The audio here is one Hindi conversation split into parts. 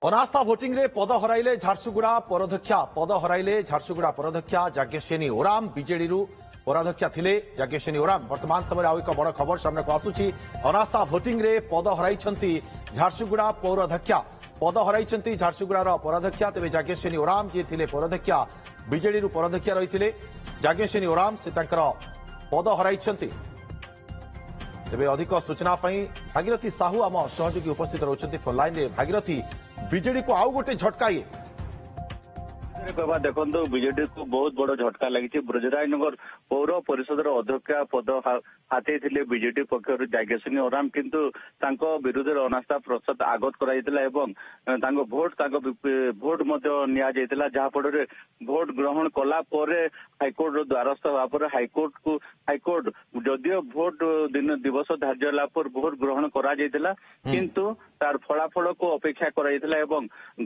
अनास्था भोटिंग रे पद हराइले झारसुगुड़ा पराध्यक्षा पद हराइले झारसुगुड़ा पराध्यक्षा जाज्ञसेनी ओराम बीजेडी पराध्यक्षा थिले जाज्ञसेनी ओराम वर्तमान समय आउ एक बड़ खबर सामने को आसुची अनास्था भोटिंग रे पद हराइछंती झारसुगुड़ा पौराध्यक्षा पद हराइछंती झारसुगुड़ार पराध्यक्षा तेबे जाज्ञसेनी ओराम जे थिले पराध्यक्षा बीजेडी पराध्यक्षा रहिथिले जाज्ञसेनी ओराम से तांकर पद हराइछंती तेबे अधिक सूचना भागीरथी साहू आम सहयोगी उपस्थित रहउछंती फोन लाइन रे भागीरथी बीजेडी को आउ गोटे झटका ये कहवा देखो बीजेडी को बहुत बड़ झटका लगी ब्रजराजनगर पौर परिषद अध्यक्ष पद हाथी थे बीजेडी पक्ष जाज्ञसेनी ओराम किंतु विरुद्ध अनास्था प्रस्ताव आगत कर भोट जहाँफल भोट ग्रहण कला हाइकोर्ट द्वारस्थ हवा हाइकोर्ट जदियो भोट दिन दिवस धार्य पर भोट ग्रहण करा किंतु तार फलाफल को अपेक्षा कराइला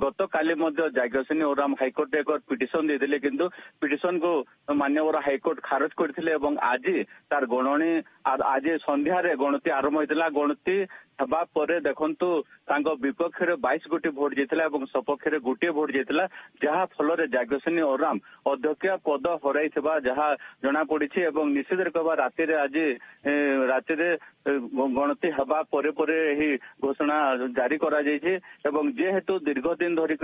गत काली जाज्ञसेनी ओराम हाइकोर्ट एक पिटिशन देते किंतु पिटिशन को मान्यवर हाइकोर्ट खारज करते आज तार गणनी आज संध्यारे गणति आरंभ होता गणति हवा पर देखंतु विपक्ष 22 गोटी भोट जाता सपक्ष गोटे भोट जाता जहाँ फल जाज्ञसेनी ओराम अध्यक्ष पद हर जहाँ जना पड़ी निश्चित कहवा राति आज राति गणति हवा पर घोषणा जारी करा जेहेतु दीर्घ दिन धरिक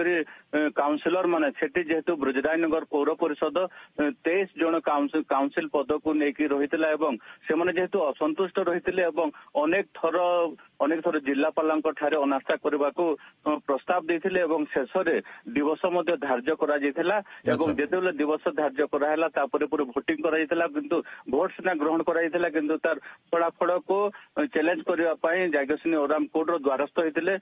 काउंसिलर माने जेहेतु ब्रजराजनगर पौर परिषद 23 जन काउंसिल पद को लेकिन रही से जेहेतु असंतुष्ट रही अनेक थर जिलापाल अनास्था करने को प्रस्ताव देते शेष दिवस धार्य कर दिवस धार्य कराला भोटिंग किंतु भोट सीना ग्रहण कराइला किंतु तार फलाफल को चैलेंज करने जाज्ञसेनी ओराम कोर्टर द्वारस्थ होते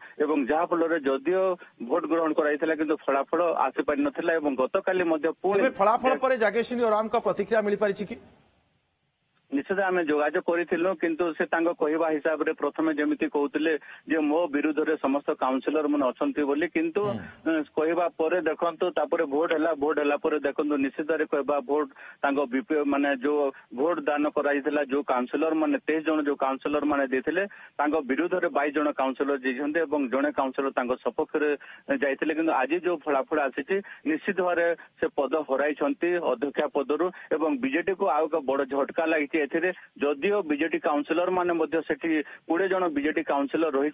जहाँफल जदियो भोट ग्रहण कराइला किंतु फलाफल आसी पारि नथिला गत काली फलाफल पर जाज्ञसेनी ओराम का प्रतिक्रिया मिल पारिछि कि निश्चित आम जोगाजोग करूँ किंतु से कहवा हिसाब से प्रथम जमी कहते मो विरुद्ध रे समस्त काउंसिलर मैंने अच्छा किंतु कहवा पर देखु भोट है देखु निश्चित कहवा भोट माने जो भोट दान कराइला जो काउंसिलर माने 23 जन जो काउंसिलर माने देथिले विरुद्ध रे 22 जन काउंसिलर जाइछन्ते जड़े काउंसिलर सपक्ष जाइथिले किंतु आज जो फलाफल आसी निश्चित भाव से पद हराइछन्ती अध्यक्ष पदरु बीजेडी को आउ एक बड़ झटका लगी जदियो बीजेडी काउंसिलर माने 20 जन बीजेडी काउंसिलर रही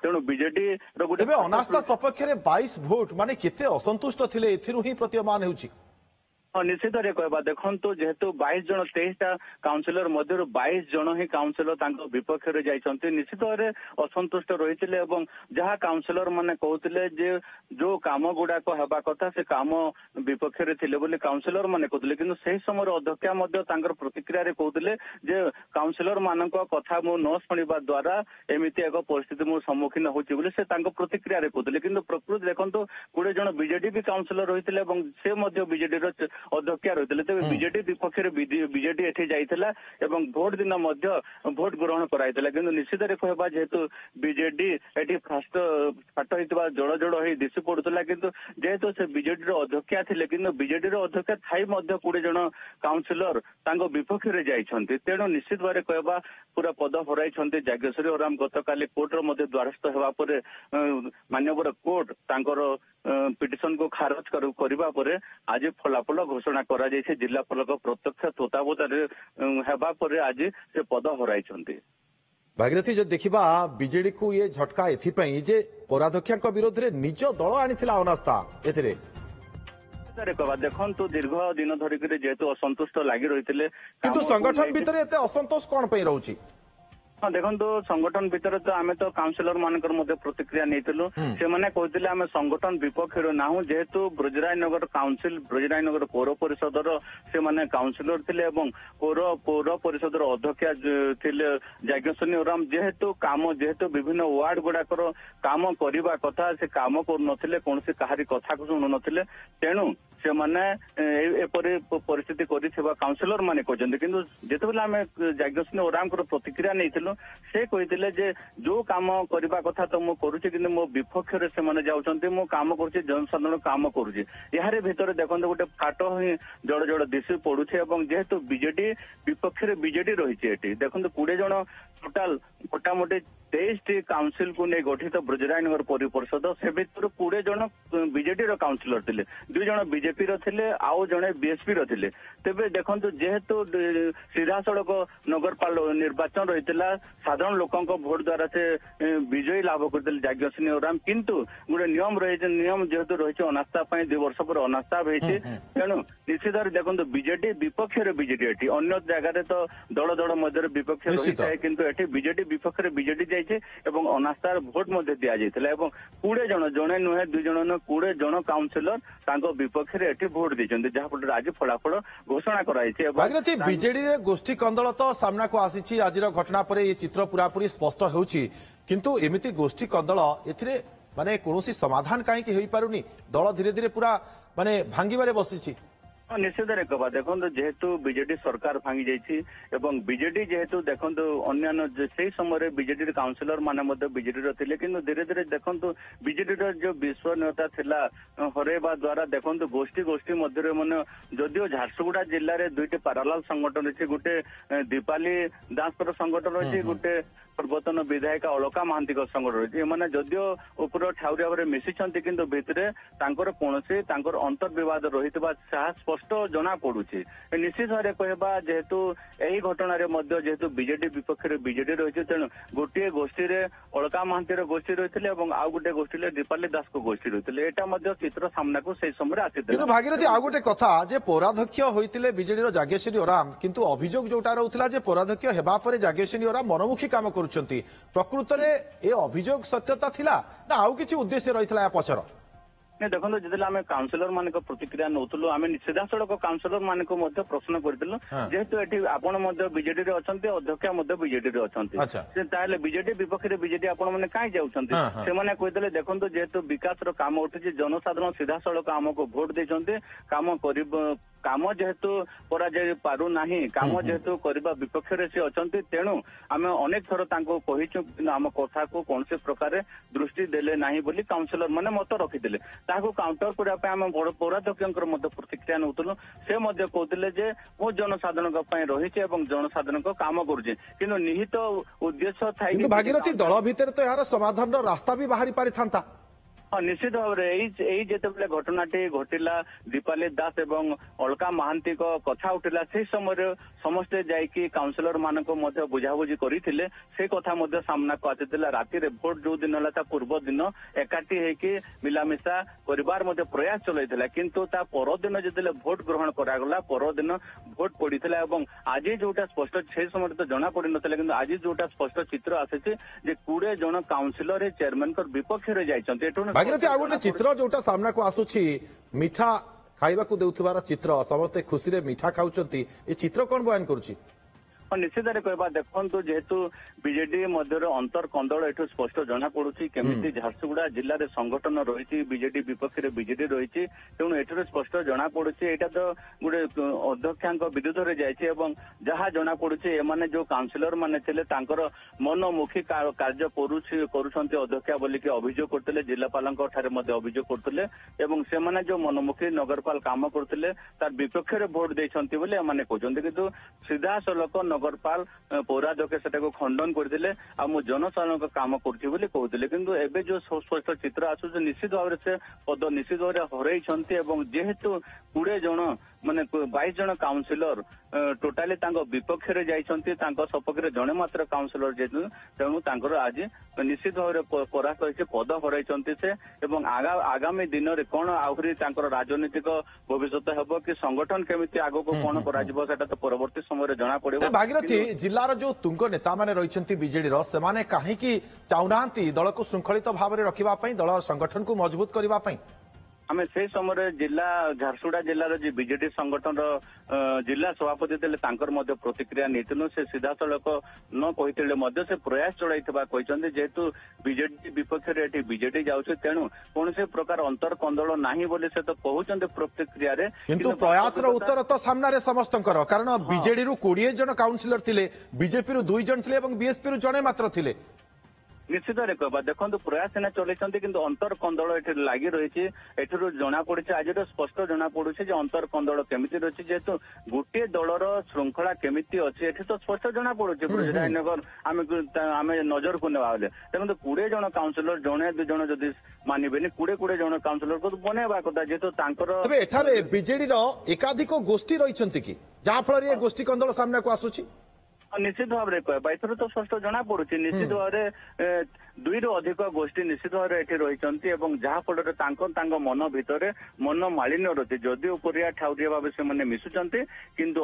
तेणु बीजेडी गोटे अनास्था सपक्ष 22 भोट माने केते असंतुष्ट थिले एथिरु ही प्रतीयमान हेउची हाँ निश्चित कहवा देखो जेहेतु 22 जन 23टा काउंसिलर मध्य 22 जन ही काउंसिलर विपक्ष जाइछन्ते निश्चित भाव असंतुष्ट रही जहाँ काउंसिलर माने कहते जो काम गुड़ाक हवा कथा से काम विपक्ष थे काउंसिलर माने कहते किंतु सही समय अध्यक्ष प्रतिक्रिया कहते काउंसिलर मान कथा मु न शुणा द्वारा एमती एक परिस्थिति मु सम्मुखीन होची से प्रतिक्रिया कहते किंतु प्रकृति देखो 20 जन बीजेडी भी काउंसिलर रही से बीजेडी अध्यक्ष रही तेज बीजेडी विपक्ष बीजेडी एठी जाइथिला भोट दिन भोट ग्रहण कराइथिला किंतु निश्चित कहवा जेहेतु बीजेडी एठी फास्ट फाट होइतबा जड़ जड़ होई दिसि पड़ुतला किंतु जेहेतु से बीजेडी अध्यक्ष थिले किंतु बीजेडी अध्यक्ष थाई 20 जन काउंसिलर विपक्ष रे जाइछन्ते तेणु निश्चित भाव कहवा पूरा पद हराइछन्ते जाज्ञसेनी ओराम गत काली कोर्टर द्वारस्थ हेबा पर मान्यवर कोर्ट तांकर पिटिशन को खारज करबा पर आज फलाफल घोषणा करा जायछि जिलापाल प्रत्यक्ष तत्वावधान आज से पद हराइछन्ते भागीरथी जो देखा बीजेडी को ये झटका एथिपाई जे पराध्यक्षा विरोध रे निज दल आनिथिला अनास्था एथिरे देखो दीर्घ दिन धरिक जेहेतु असंतुष्ट लगी रही किंतु संगठन भितर एते असंतोष कोन पई रहउची हाँ देखो संगठन भितर तो आम तो काउंसिलर मानकर प्रतिक्रिया नहीं से मैंने कहते आम संगठन विपक्ष ना जेहेतु ब्रजराजनगर काउंसिल ब्रजराजनगर पौर परिषदर से माने काउंसिलर थे पौर परिषदर अध्यक्ष थे जाज्ञसेनी ओराम जेहेतु विभिन्न वार्ड गुड़ाकर काम करने कथा से काम कर कौन कहारी कथा को शुणु नथिले तेणु से माने एपरी परिस्थिति काउंसिलर माने कहते किंतु जिते आम जाज्ञसेनी ओराम प्रतिक्रिया नहीं से कहते जो काम करने कथा तो मुझे करुच्ची कि मो विपक्ष से मैंने जाऊँच मु काम करुच्ची जनसाधारण काम करुच्ची यार भितर देखो गोटे फाट ही जड़ जड़ दिशि पड़ुचे जेहेतु बीजेडी विपक्ष बीजेडी रही देखो 20 जन टोटाल मोटामोटी 23टी काउंसिल को नहीं गठित ब्रजराजनगर पौर परिषद से भर 20 जन बीजेडी काउंसिलर थे 2 जन बीजेपी रे आउ जड़े बीएसपी रे तेबे देखो जेहेतु सीधा सड़क नगरपाल निर्वाचन रही साधारण लोकों भोट द्वारा से विजयी लाभ करते जाज्ञसेनी ओराम किंतु गोटे नियम रही नियम जेहेतु रही अनास्था 2 वर्ष पर अनास्था रही तेणु निश्चित भाव देखो बीजेडी विपक्ष बीजेडी एटी अन्य जगह तो दल दल मध्य विपक्ष रही है किंतु एटी बीजेडी विपक्ष बीजेडी जाइए एवं अनास्थार भोट मध्य दि जाइए 20 जन जड़े नुहे 2 जन नुहे 20 जन काउंसिलर विपक्ष एटी भोट देते जहाँफल आज फलाफल घोषणा कराई बीजेडी गोष्ठी कंदल तो सामना को आसी आज घटना पर ये चित्र पूरापूरी स्पष्ट होउछि किंतु एमिति गोष्ठी कंदल एथिरे माने कोनोसी समाधान काहे होई पारुनी दल धीरे धीरे पूरा माने भांगीबारे बसिछि निश्चित कहा देखो जेहेतु बीजेडी सरकार भांगी जाइए बीजेडी जेहेतु देखो अन्य से समय बीजेडी काउंसिलर माने बीजेडी थे कि धीरे धीरे देखो बीजेडी जो विश्वसनीयता थिला हरैबा द्वारा देखो गोष्ठी गोष्ठी मध्य मन जदियो झारसुगुड़ा जिले में 2टी पारालाल संगठन अच्छी गोटे दीपाली दास संगठन अच्छी गोटे पूर्वतन विधायिका अलका महांती संगठन रही मैंने जदियो उपर ठाउरी भाव में मिशिंट कि भितर कौन अंतर्विवाद रही स्पष्ट जना पड़ू निश्चित भाव कहवा जेहेतु यही घटना जेहेतु बीजेडी विपक्ष बीजेडी रही तेणु गोटे गोष्ठी अलका महांती गोष्ठी रही आउ गोटे गोष्ठी दीपाली दास को गोष्ठी रही यहाँ चित्र सामना को से समय आसी भागीरथी आउ गोटे कथा जे पौराध्यक्ष होते बीजेडी जागेश्वरी ओराम किंतु अभियोग जोटा रहूला पौराध्यक्ष हेबा परे जागेश्वरी ओराम मनमुखी काम करुछंती प्रकृत में ए अभियोग सत्यता थिला ना आउ किछि उद्देश्य रहितला पछर नहीं देखो जिते आम काउंसिलर मान प्रतिक्रिया नौलु आम सीधा सड़क काउंसिलर मान प्रश्न करूँ जेहेतु ये आपण बीजेडी अच्छा अध्यक्ष बीजेडी अच्छा बीजेडी विपक्ष बीजेडी आपण मैंने कहीं जाऊँच से देखो जेहेतु विकास काम उठी जनसाधारण सीधा सड़क आमको भोट देते काम जेहेतु करा पारु नाही काम जेहेतु करबा विपक्ष रे से अछंती तेणु आमे अनेक थर तांको कहिछु आम कथा को कौन से प्रकार दृष्टि देले नाही बोली काउंसिलर माने मत रखिथिले ताको काउंटर करा पे आमे बड़ पौराध्यक्षकर मध्य प्रतिक्रिया नउतलु से मध्य कहतिले जे मो जनसाधारण पई रहिছে एवं जनसाधारण को काम करूचे किंतु निहित उद्देश्य थाई किंतु भागीरथी दल भीतर तो यार समाधान रो रास्ता भी बाहरी पारि थांता हाँ निश्चित भाव में जिते घटनाटी घटिला दीपाली दास एवं अलका महांती को कथा उठिला से समय समस्ते जाइकी काउंसिलर मान बुझाबुझी करते से कथा सामना को आसीला राति भोट जो दिन है पूर्व दिन एकाठी होगी मिलामिशा परिवार प्रयास चलता किंतु ता परदिन जो भोट ग्रहण करागला परदिन भोट पड़ता आज जोटा स्पष्ट से समय तो जना पड़ ना कि आज जोटा स्पष्ट चित्र आसी 20 जन काउंसिलर चेयरमैन विपक्ष में जाइए भागीरथी आ गोटे चित्र जोटा सामना को आसुछि मिठा खाइबा को देउथबार चित्र समस्ते खुशी रे मिठा खाउचंती ए चित्र कोन बयान करूछि निश्चित कहवा देखो जेहेतु बीजेडी मध्य अंतर कंदल एठू स्पष्ट जना पड़ुछि केमिति झारसुगुड़ा जिले में संगठन रही बीजेडी विपक्ष बीजेडी रही तेणु एठू स्पष्ट जना पड़ुछि एटा तो गोटे अध्यक्षा विरुद्ध में जाइए जहाँ जना पड़ुछि एमाने जो काउंसिलर माने थिले तांकर मनमुखी कार्य करुछंती अध्यक्षा बोलिक अभियोग करते जिलापाल अभियोग करते से जो मनमुखी नगरपाल काम करते तार विपक्ष भोट देछंती बोले एमाने कहउछंती किंतु सीधा सड़क नगरपाल पौराध्यक्ष से खंडन करते जनसाधारण काम कहते किंतु एबे जो स्पष्ट चित्र आसु निश्चित भाव से पद निश्चित भाव हरई जेहेतु 20 जन माने 22 जन काउंसिलर टोटाली विपक्ष में जाइए सपक्ष जड़े मात्र काउंसिलर जेहेतु तेणु आज निश्चित भाव परास्त होती पद हरई से आगामी दिन में कौन आहरी राजनीतिक भविष्य हम कि संगठन केमिति आगो को कौन करा तो परवर्ती समय जना पड़े भागीरथी जिलार जो तुंग नेता माने रहिसंती बीजेडी रो सेमाने काहेकि चाउनांती दल को श्रृंखलित भाव में रखिबा पई दल संगठन को मजबूत करबा पई आम से समय जिला झारसुगुड़ा जिलार जो बीजेडी संगठन जिला सभापति थे प्रतिक्रिया नहीं से सीधा सड़क न कहते से प्रयास चलाई जेहेतु बीजेडी विपक्ष में बीजेडी जाऊे तेणु कौन से प्रकार अंतर कंदल नहीं बोले से तो कहते प्रतिक्रिया किंतु प्रयास उत्तर तो सामने समस्त कारण बीजेडी 20 जन काउंसिलर थे बीजेपी 2 जन थे बीएसपी जड़े मात्र थे निश्चित भाव कहवा देखो प्रयास सीना चलती कि अंतर कंदल ये लगी रही एठू जना पड़ी आज स्पष्ट जना पड़ू अंतर कंदल केमी रही जेहेतु गोटे दलर श्रृंखला केमी अच्छी एठी तो स्पष्ट जना पड़ू ब्रजराजनगर आम नजर को नेवा देखो 20 जन काउंसिलर जड़े 2 जन जदि मानबेनि 20 जन काउंसिलर को बनवा कथा जेहेतु तेज एठारे बीजेडी एकाधिक गोष्ठी रही कि जहाँ फल ये गोष्ठी कंदल सामना को आसूची निश्चित भाव में कहवा एथर तो स्पष्ट जना पड़ुछि निश्चित भाव में 2 रु अधिक गोष्ठी निश्चित भाव में रही जहाँफल मन भितर मन मालिन्य रही जदिव कोरिया ठाउरिया भाव से मिशुंट किंतु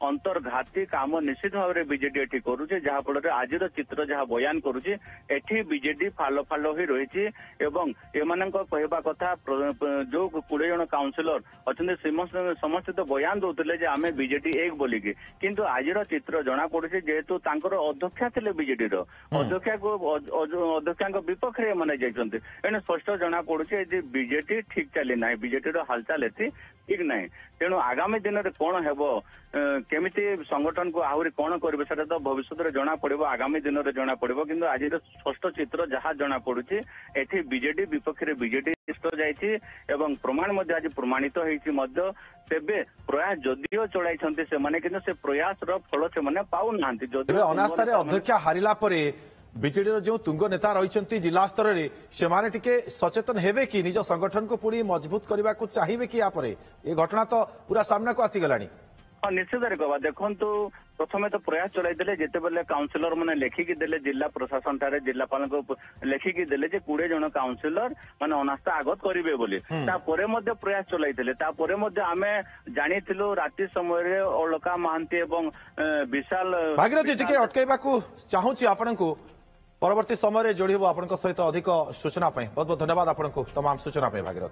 अंतर्घाती काम निश्चित भाव में बीजेडी एठी करुचे जहाँफल आज चित्र जहाँ बयान करुचे एठी बीजेडी फाल फाल हो रही एम कहवा कथा जो 20 जन काउंसिलर अच्छा समस्ते तो बयान दौले आम बीजेडी एक बोलिकी किंतु आज चित्र जना पड़ुछि जेहेतु अध्यक्षा थे बीजेडी अध्यक्षा को अध्यक्षा विपक्ष में मैंने जाइए एने स्पष्ट जना पड़ुछि बीजेडी ठीक चली ना बीजेडी हालचाल एति ठीक ना तेणु आगामी दिन में कौन हेब केमिति संगठन को आहरी कौन करेंगे सेटा तो भविष्य में जना पड़ो आगामी दिन में जना पड़ो किंतु आज स्पष्ट चित्र जहाँ जना पड़ुछि एठी बीजेडी विपक्ष में बीजेडी जाइछि एवं प्रमाण आज प्रमाणित होइछि तेबे प्रयास जदिओ चलाई से माने किंतु से प्रयास फल से पाऊ ना अनास्था अध्यक्ष हारिला परे बीजेडी जो तुंग नेता रही जिला स्तर में से टिके सचेतन हेबे कि निज संगठन को पूरी मजबूत करने को चाहिए कि या परे ये घटना तो पूरा सामना को आसीगलानी हाँ निश्चित कहवा देखु प्रथम तो प्रयास चलाई जिते बेले काउंसिलर मैंने लेखिकी देले जिला प्रशासन ठारे जिलापाल को लेखिकी देले 20 जन काउंसिलर माने अनास्था आगत करेंगे बोली प्रयास चलाई आम जानी राति समय अलका महांती एवं विशाल भागीरथी टिके अटकैबा चाहूँगी आपण को परवर्ती समय जोड़ी आप सहित अधिक सूचना बहुत बहुत धन्यवाद आपको तमाम सूचना भागीरथी।